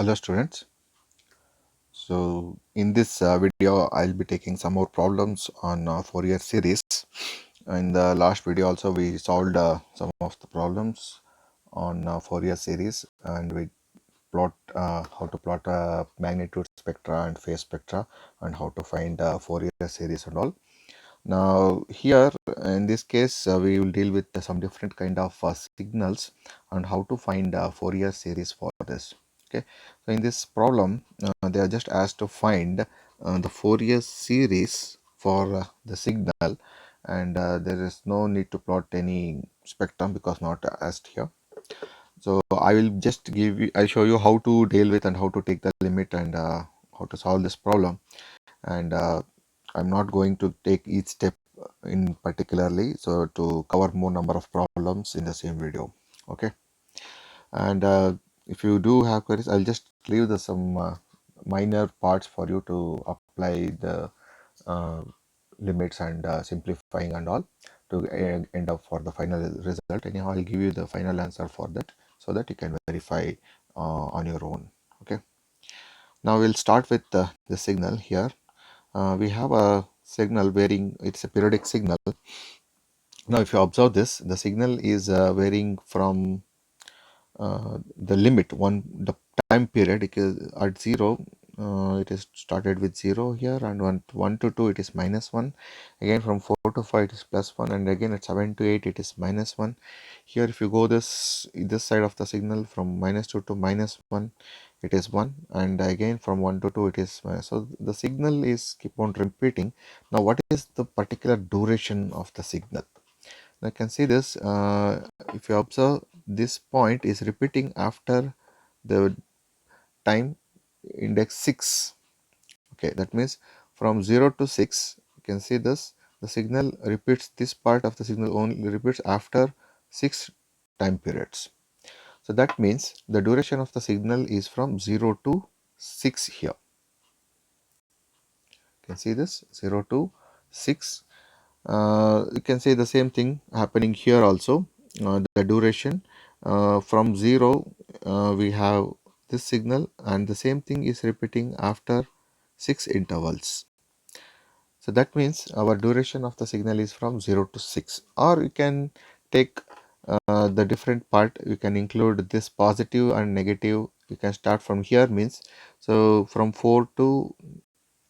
Hello students. So in this video I'll be taking some more problems on Fourier series. In the last video also we solved some of the problems on Fourier series, and we plot how to plot magnitude spectra and phase spectra and how to find Fourier series and all. Now here in this case we will deal with some different kind of signals and how to find Fourier series for this. Okay, so in this problem they are just asked to find the Fourier series for the signal, and there is no need to plot any spectrum because not asked here. So I will just I'll show you how to deal with and how to take the limit and how to solve this problem, and I'm not going to take each step in particularly, so to cover more number of problems in the same video. Okay, and if you do have queries, I'll just leave the some minor parts for you to apply the uh, limits and simplifying and all to end up for the final result. Anyhow, I'll give you the final answer for that so that you can verify on your own. Okay, now we'll start with the signal here. We have a signal varying, it's a periodic signal. Now if you observe this, the signal is varying from the limit the time period, because at 0 it is started with 0 here, and 1 to 2 it is -1, again from 4 to 5 it is +1, and again at 7 to 8 it is -1. Here if you go this side of the signal from -2 to -1 it is 1, and again from 1 to 2 it is minus. So the signal is keep on repeating. Now what is the particular duration of the signal? I can see this, if you observe, this point is repeating after the time index 6. Okay, that means from 0 to 6, you can see this, the signal repeats, this part of the signal only repeats after 6 time periods. So that means the duration of the signal is from 0 to 6 here. You can see this 0 to 6. You can say the same thing happening here also. The duration from 0 we have this signal, and the same thing is repeating after 6 intervals. So that means our duration of the signal is from 0 to 6. Or you can take the different part, you can include this positive and negative. You can start from here, means so from 4 to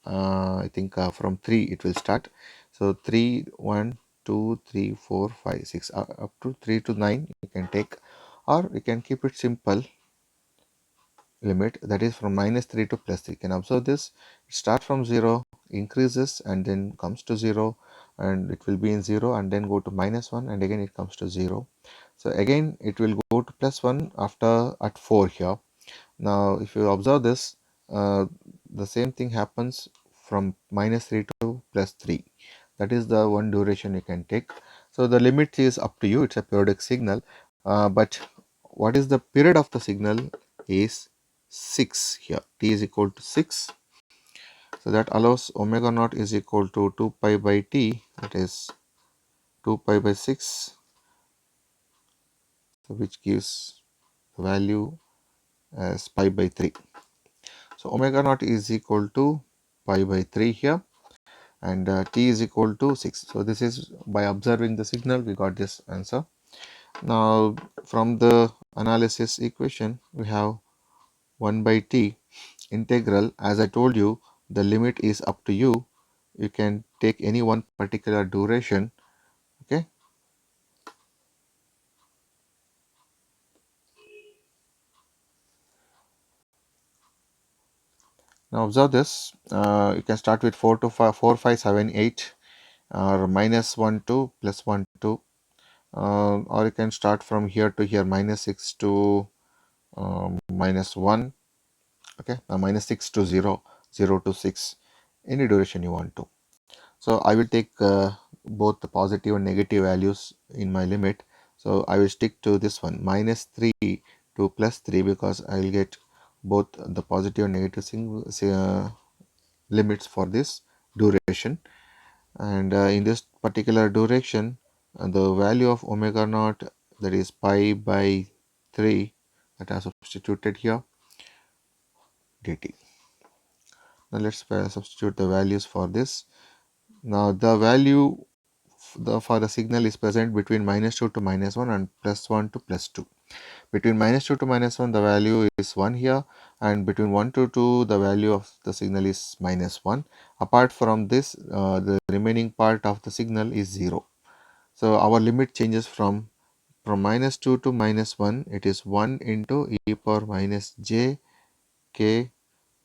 I think from 3 it will start. So 3, 1, 2, 3, 4, 5, 6, up to 3 to 9 you can take, or you can keep it simple limit, that is from -3 to +3. You can observe this, it starts from 0, increases and then comes to 0, and it will be in 0 and then go to -1, and again it comes to 0. So again it will go to +1 after at 4 here. Now if you observe this, the same thing happens from -3 to +3. That is the one duration you can take. So the limit is up to you, it's a periodic signal, but what is the period of the signal is 6 here. T is equal to 6. So that allows omega naught is equal to 2 pi by T, that is 2 pi by 6, so which gives the value as pi by 3. So omega naught is equal to pi by 3 here, and T is equal to 6. So this is by observing the signal we got this answer. Now from the analysis equation we have 1 by T integral. As I told you, the limit is up to you. You can take any one particular duration. Okay. Now observe this. You can start with 4 to 5, 4, 5, 7, 8, or -1 to +1 2. Or you can start from here to here, -6 to -1. Okay, -6 to 0, 0 to 6, any duration you want to. So I will take both the positive and negative values in my limit. So I will stick to this one, -3 to +3, because I will get both the positive and negative limits for this duration. And in this particular duration, the value of omega naught, that is pi by 3, that I substituted here. dt. Now let's substitute the values for this. Now the value for the signal is present between -2 to -1 and +1 to +2. Between -2 to -1 the value is 1 here, and between 1 to 2 the value of the signal is -1. Apart from this, the remaining part of the signal is 0. So our limit changes from -2 to -1. It is 1 into e power minus j k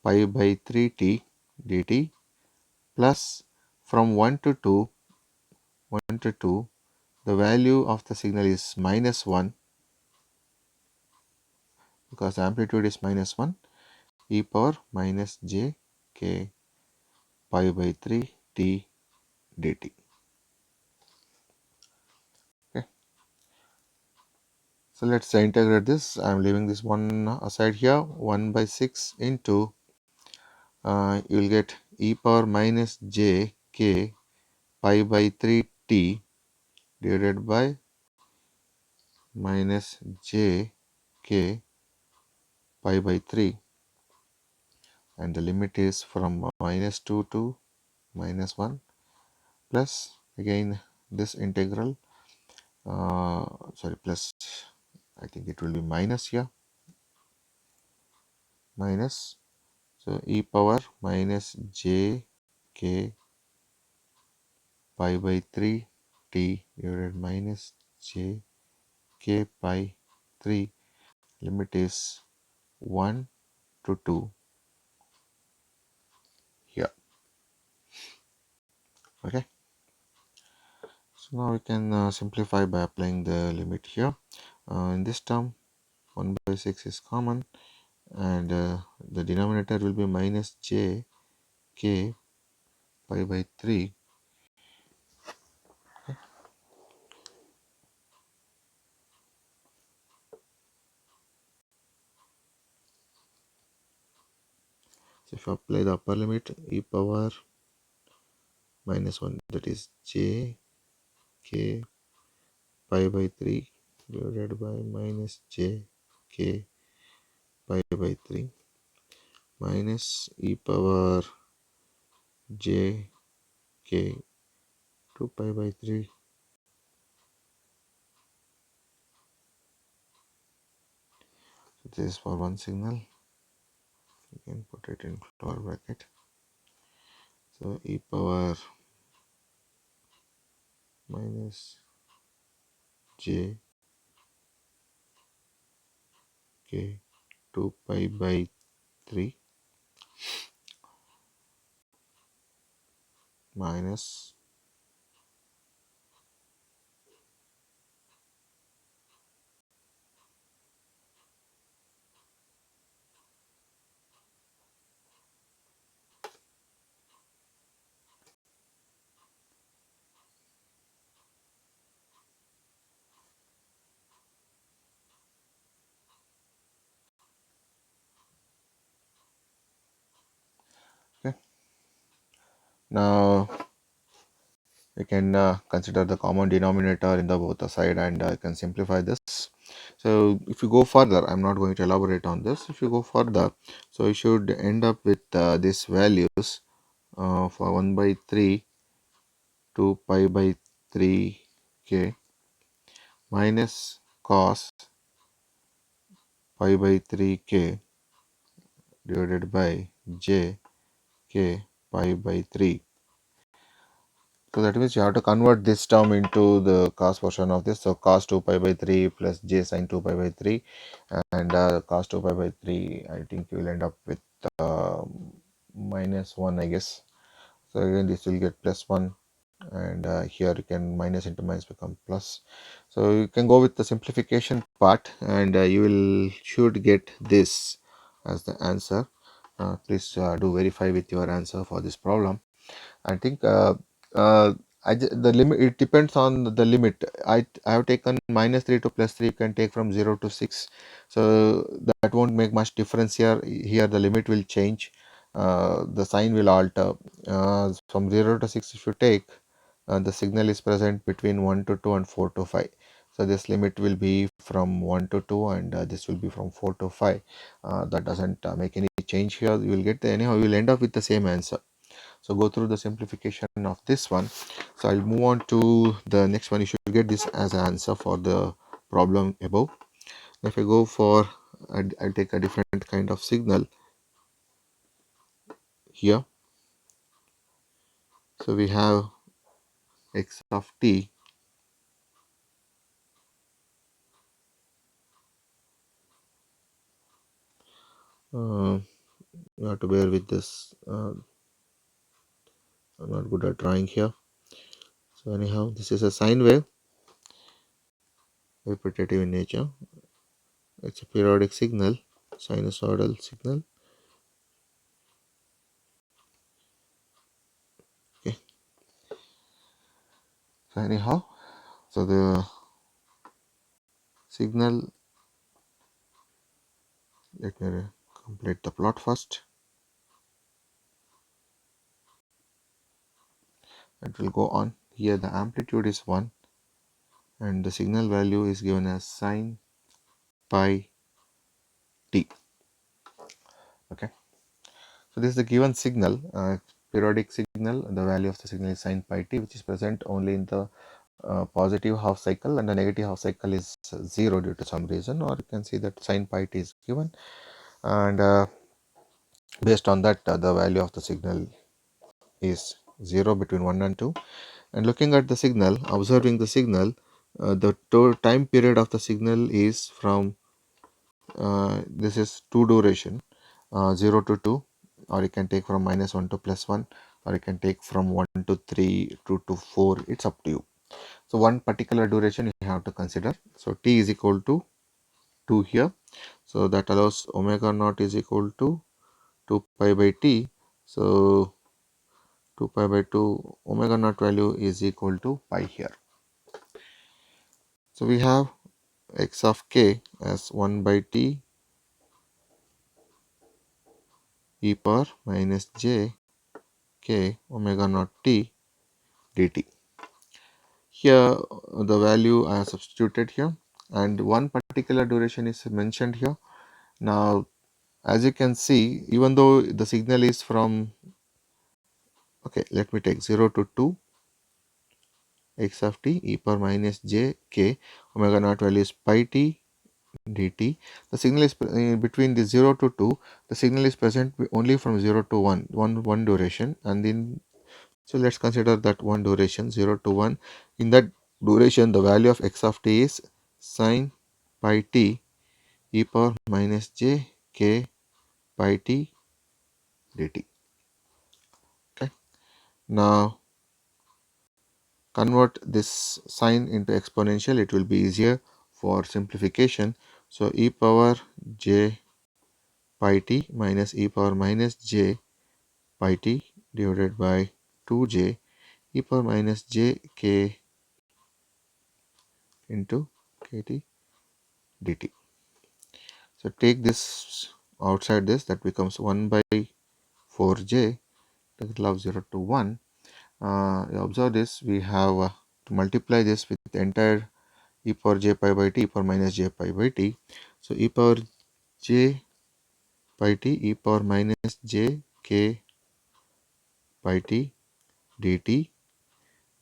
pi by 3t dt, plus from 1 to 2, the value of the signal is -1, because the amplitude is -1, e power minus j k pi by 3 t dt. Okay. So let's integrate this. I am leaving this one aside here. 1 by 6 into you will get e power minus j k pi by 3 t divided by minus j k pi by 3, and the limit is from -2 to -1, plus again this integral, sorry, plus, I think it will be minus here, minus, so e power minus j k pi by 3 t divided minus j k pi 3, limit is 1 to 2 here. Okay, so now we can simplify by applying the limit here. In this term 1 by 6 is common, and the denominator will be minus j k pi by 3. So if you apply the upper limit, e power minus 1, that is j k pi by 3 divided by minus j k pi by 3 minus e power j k 2 pi by 3 . So this is for one signal. You can put it in floor bracket. So e power minus j k 2 pi by 3 minus okay. Now we can consider the common denominator in the both the side, and you can simplify this. So if you go further, I'm not going to elaborate on this. If you go further, so you should end up with these values for 1 by 3 to pi by 3 k minus cos pi by 3 k divided by j k pi by 3. So that means you have to convert this term into the cos portion of this. So cos 2 pi by 3 plus j sin 2 pi by 3, and cos 2 pi by 3, I think you will end up with -1, I guess. So again this will get +1, and here you can minus into minus become plus. So you can go with the simplification part, and you will should get this as the answer. Please do verify with your answer for this problem. I think uh, the limit, it depends on the limit. I have taken -3 to +3. You can take from 0 to 6. So that won't make much difference here. Here the limit will change. The sign will alter. From 0 to 6, if you take, the signal is present between 1 to 2 and 4 to 5. So this limit will be from 1 to 2, and this will be from 4 to 5. That doesn't make any change here, you will get the anyhow you will end up with the same answer. So go through the simplification of this one. So I'll move on to the next one. You should get this as an answer for the problem above. If I go for, I'll take a different kind of signal here. So we have x of t you have to bear with this. I'm not good at drawing here. So anyhow, this is a sine wave, repetitive in nature. It's a periodic signal, sinusoidal signal. Okay. So anyhow, so the signal, let me complete the plot first. It will go on. Here the amplitude is 1 and the signal value is given as sine pi t. Okay. So this is the given signal, periodic signal. The value of the signal is sine pi t, which is present only in the positive half cycle, and the negative half cycle is 0 due to some reason, or you can see that sine pi t is given, and based on that the value of the signal is 0 between 1 and 2. And looking at the signal, observing the signal, the time period of the signal is from this is 2 duration, 0 to 2, or you can take from -1 to +1, or you can take from 1 to 3 to 4. It's up to you. So one particular duration you have to consider. So t is equal to 2 here. So that allows omega naught is equal to 2 pi by t. So 2 pi by 2, omega naught value is equal to pi here. So we have x of k as 1 by t e power minus j k omega naught t dt. Here the value I have substituted here, and one particular duration is mentioned here. Now as you can see, even though the signal is from, okay, let me take 0 to 2 x of t e power minus j k omega naught value is pi t dt. The signal is between the 0 to 2, the signal is present only from 0 to 1 duration, and then so let's consider that one duration 0 to 1. In that duration the value of x of t is sine pi t e power minus j k pi t dt. Okay. Now convert this sign into exponential, it will be easier for simplification. So e power j pi t minus e power minus j pi t divided by 2j e power minus j k into kt dt. So take this outside this, that becomes 1 by 4j, take love 0 to 1. You observe this, we have to multiply this with the entire e power j pi by t, e power minus j pi by t. So e power j pi t e power minus j k pi t dt,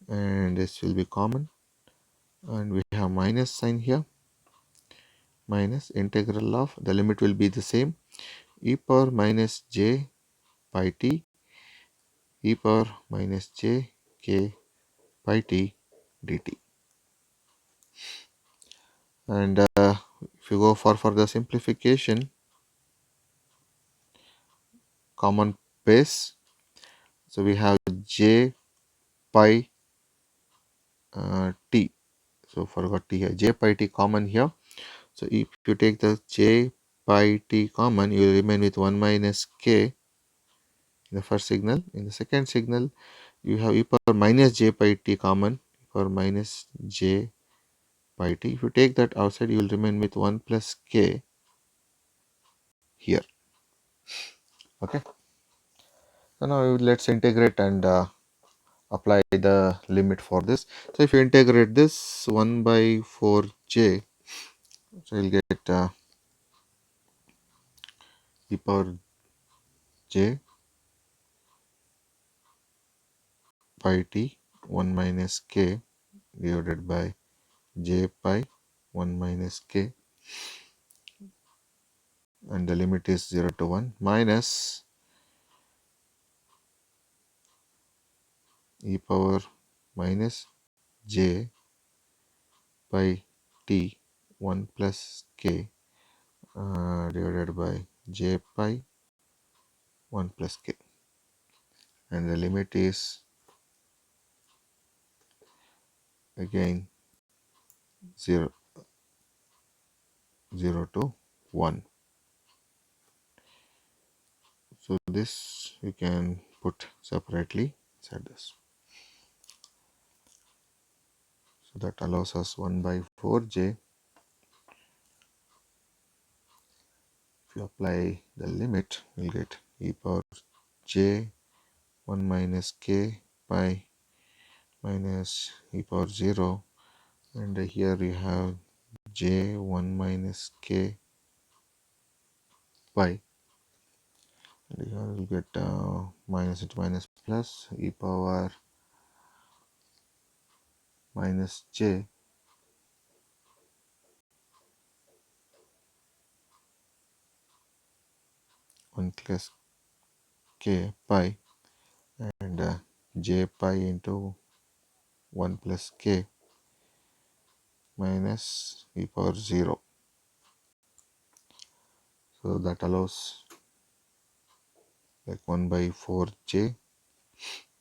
and this will be common, and we have minus sign here, minus integral of, the limit will be the same, e power minus j pi t e power minus j k pi t dt. And if you go for further simplification, common base, so we have j pi t, so forgot t here, j pi t common here. So if you take the j pi t common, you will remain with 1 minus k in the first signal. In the second signal, you have e power minus j pi t common, e power minus j pi t. If you take that outside, you will remain with 1 plus k here. Okay. So now let's integrate and apply the limit for this. So if you integrate this 1 by 4j, so you'll get e power j pi t 1 minus k divided by j pi 1 minus k, and the limit is 0 to 1, minus e power minus j pi t 1 plus k divided by j pi 1 plus k, and the limit is again 0 to 1. So this we can put separately inside this. So that allows us 1 by 4j. If you apply the limit, we'll get e power j 1 minus k pi minus e power 0, and here we have j 1 minus k pi, and here we'll get minus into minus plus e power minus j 1 plus k pi, and j pi into 1 plus k minus e power 0. So that allows like 1 by 4j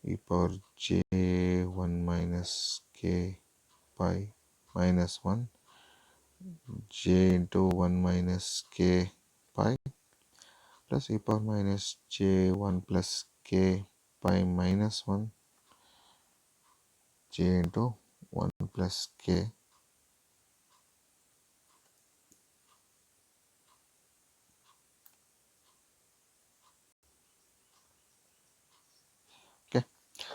e power j 1 minus k pi minus 1 j into 1 minus k pi plus e power minus j 1 plus k pi minus 1 j into 1 plus k. Okay,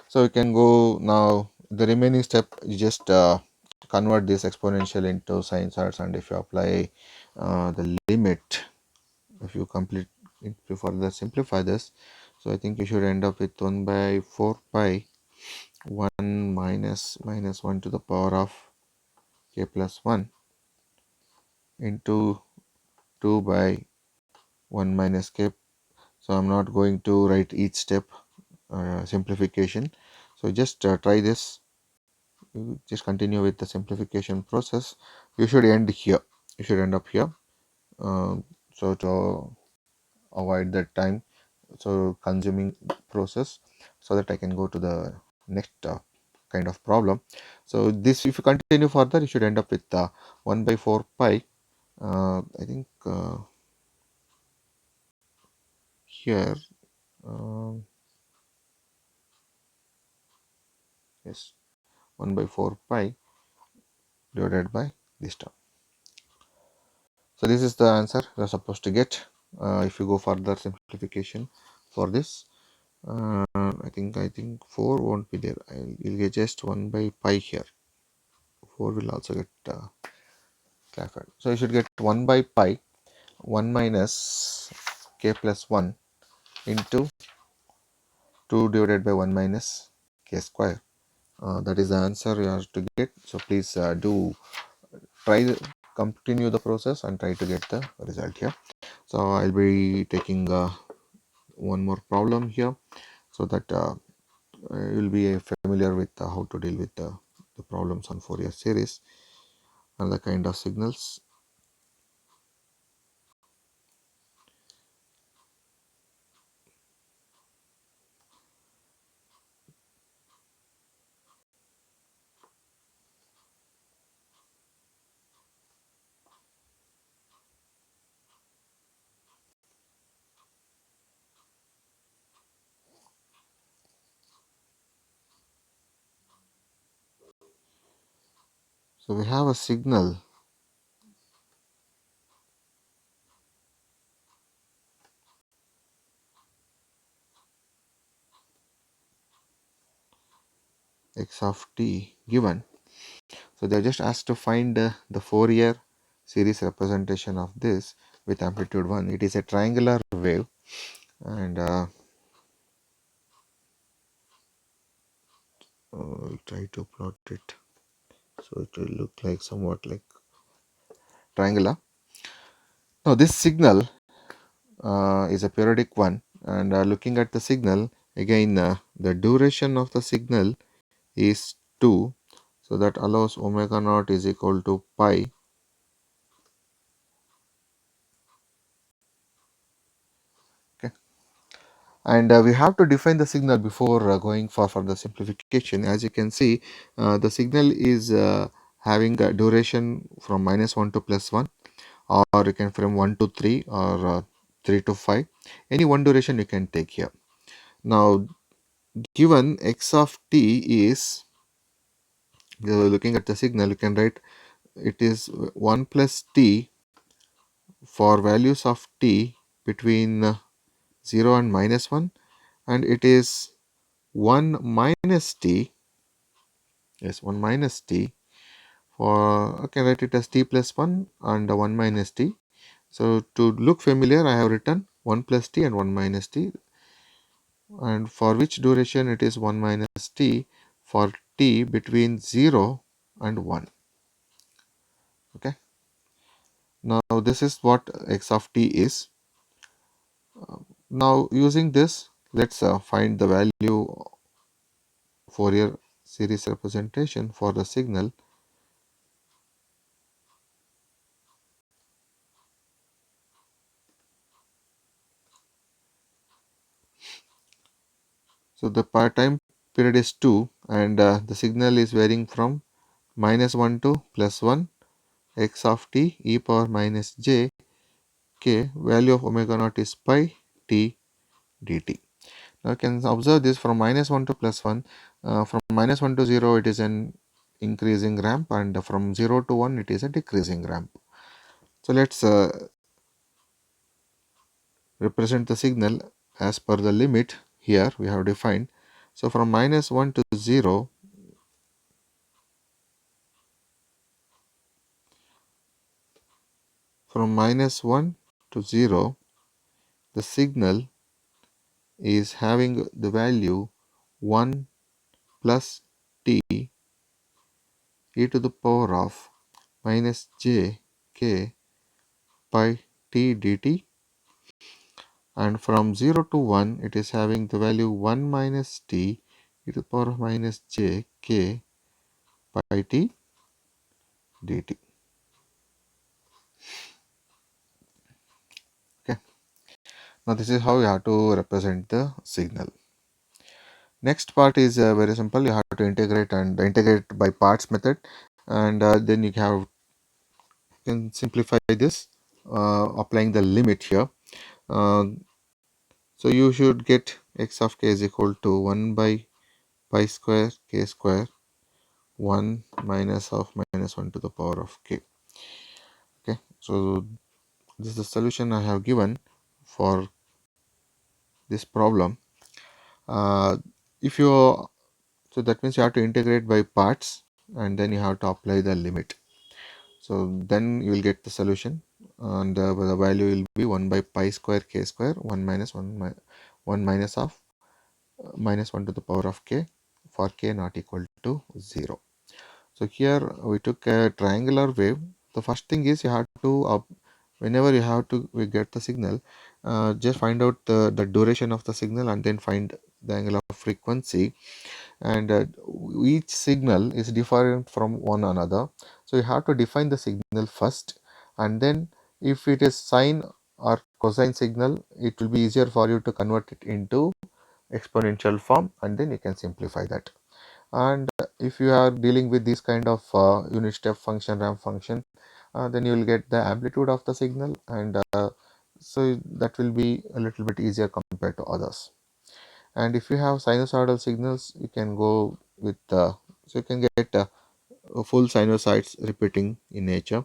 so we can go now. The remaining step, you just convert this exponential into sinusoids, and if you apply the limit, if you complete, if you further simplify this, so I think you should end up with 1 by 4 pi 1 minus 1 to the power of k plus 1 into 2 by 1 minus k. So I'm not going to write each step simplification. So just try this. You just continue with the simplification process. You should end here. You should end up here. So to avoid that time, so consuming process, so that I can go to the next kind of problem. So this, if you continue further, you should end up with 1 by 4 pi. I think here, yes, 1 by 4 pi divided by this term. So this is the answer you are supposed to get if you go further simplification for this. I think 4 won't be there. You'll get just 1 by pi here. 4 will also get clarified. So you should get 1 by pi 1 minus k plus 1 into 2 divided by 1 minus k square. That is the answer you have to get. So please do try continue the process and try to get the result here. So I'll be taking one more problem here, so that you'll be familiar with how to deal with the problems on Fourier series and the kind of signals. So we have a signal x of t given. So they are just asked to find the Fourier series representation of this with amplitude 1. It is a triangular wave and I'll try to plot it so it will look like somewhat like triangular. Now this signal is a periodic one, and looking at the signal again, the duration of the signal is 2, so that allows omega naught is equal to pi. Okay. And we have to define the signal before going for further simplification. As you can see, the signal is having a duration from -1 to +1, or you can from 1 to 3, or 3 to 5. Any one duration you can take here. Now, given x of t is, looking at the signal, you can write it is 1 plus t for values of t between 0 and -1, and it is 1 minus t, yes, 1 minus t for, I can write it as t plus 1 and 1 minus t. So to look familiar, I have written 1 plus t and 1 minus t, and for which duration it is 1 minus t for t between 0 and 1. Okay. Now this is what x of t is. Now using this, let's find the value Fourier series representation for the signal. So the time period is 2, and the signal is varying from -1 to +1, x of t e power minus j k, value of omega naught is pi t dt. Now you can observe this from -1 to +1. From -1 to 0 it is an increasing ramp, and from 0 to 1 it is a decreasing ramp. So let's represent the signal as per the limit here we have defined. So from -1 to 0, from -1 to 0, the signal is having the value 1 plus t e to the power of minus j k pi t dt, and from 0 to 1 it is having the value 1 minus t e to the power of minus j k pi t dt. Okay. Now this is how you have to represent the signal. Next part is very simple. You have to integrate by parts method, and then you can simplify this applying the limit here. Uh, so you should get x of k is equal to 1 by pi square k square 1 minus of -1 to the power of k. Okay, so this is the solution I have given for this problem. Uh, if you so that means you have to integrate by parts, and then you have to apply the limit. So then you will get the solution, and the value will be 1 by pi square k square 1 minus 1 minus of -1 to the power of k for k not equal to 0. So here we took a triangular wave. The first thing is you have to whenever you have to we get the signal, just find out the duration of the signal and then find the angle of frequency, and each signal is different from one another. So you have to define the signal first, and then if it is sine or cosine signal, it will be easier for you to convert it into exponential form, and then you can simplify that. And if you are dealing with this kind of unit step function, ramp function, then you will get the amplitude of the signal, and so that will be a little bit easier compared to others. And if you have sinusoidal signals, you can go with so you can get full sinusoids repeating in nature.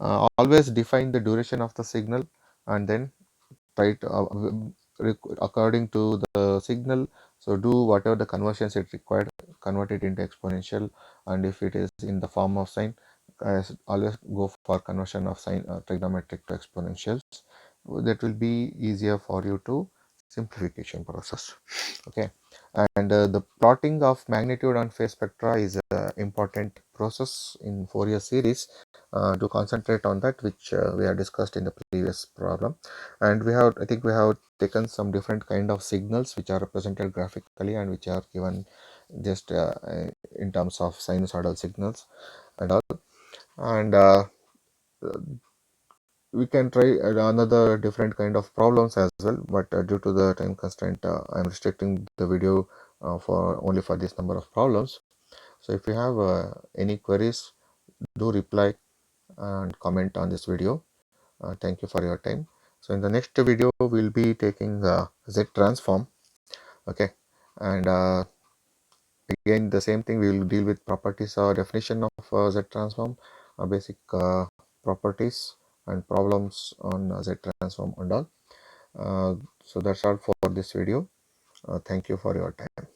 Always define the duration of the signal, and then try to according to the signal, so do whatever the conversions it required, convert it into exponential, and if it is in the form of sine, always go for conversion of sine trigonometric to exponentials. That will be easier for you to simplification process. Okay, and the plotting of magnitude and phase spectra is an important process in Fourier series. To concentrate on that, which we have discussed in the previous problem, and I think we have taken some different kind of signals which are represented graphically and which are given just in terms of sinusoidal signals and all, and we can try another different kind of problems as well, but due to the time constraint, I'm restricting the video for only for this number of problems. So if you have any queries, do reply and comment on this video. Thank you for your time. So in the next video, we'll be taking Z transform. Okay, and again the same thing, we will deal with properties or definition of Z transform, basic properties and problems on Z transform and all. So that's all for this video. Thank you for your time.